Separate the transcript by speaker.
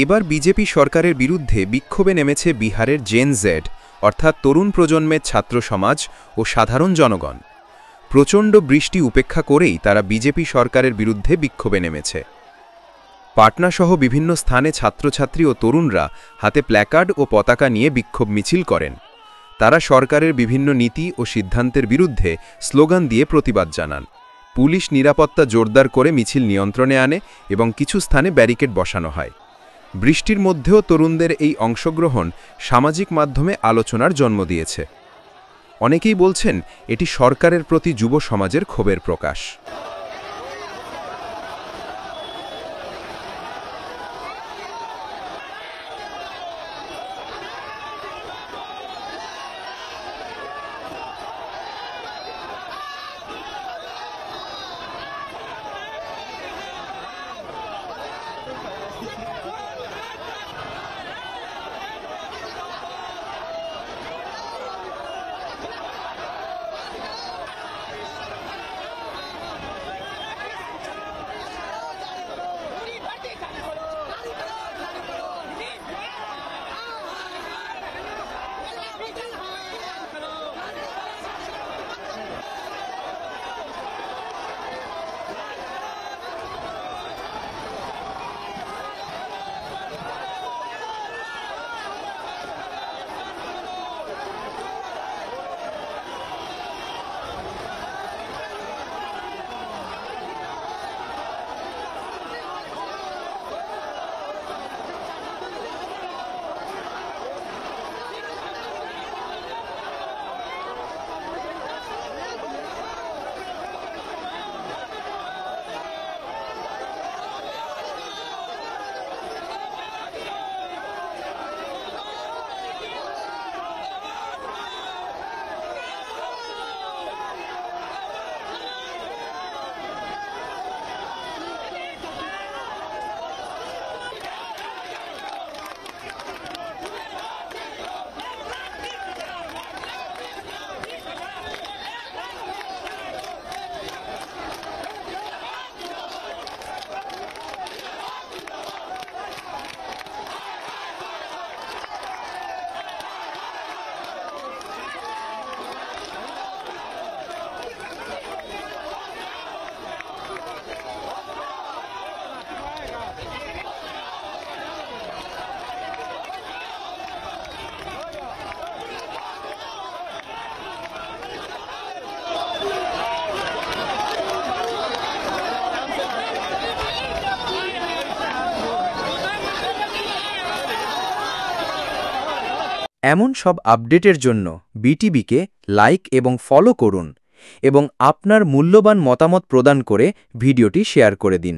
Speaker 1: এবার বিজেপি সরকারের বিরুদ্ধে বিক্ষোভে নেমেছে বিহারের জেন জেড অর্থাৎ তরুণ প্রজন্মের ছাত্র সমাজ ও সাধারণ জনগণ। প্রচণ্ড বৃষ্টি উপেক্ষা করেই তারা বিজেপি সরকারের বিরুদ্ধে বিক্ষোভে নেমেছে। পাটনাসহ বিভিন্ন স্থানে ছাত্রছাত্রী ও তরুণরা হাতে প্ল্যাকার্ড ও পতাকা নিয়ে বিক্ষোভ মিছিল করেন। তারা সরকারের বিভিন্ন নীতি ও সিদ্ধান্তের বিরুদ্ধে স্লোগান দিয়ে প্রতিবাদ জানান। পুলিশ নিরাপত্তা জোরদার করে মিছিল নিয়ন্ত্রণে আনে এবং কিছু স্থানে ব্যারিকেড বসানো হয়। বৃষ্টির মধ্যেও তরুণদের এই অংশগ্রহণ সামাজিক মাধ্যমে আলোচনার জন্ম দিয়েছে। অনেকেই বলছেন এটি সরকারের প্রতি যুব সমাজের ক্ষোভের প্রকাশ।
Speaker 2: এমন সব আপডেটের জন্য বিটিভিকে লাইক এবং ফলো করুন এবং আপনার মূল্যবান মতামত প্রদান করে ভিডিওটি শেয়ার করে দিন।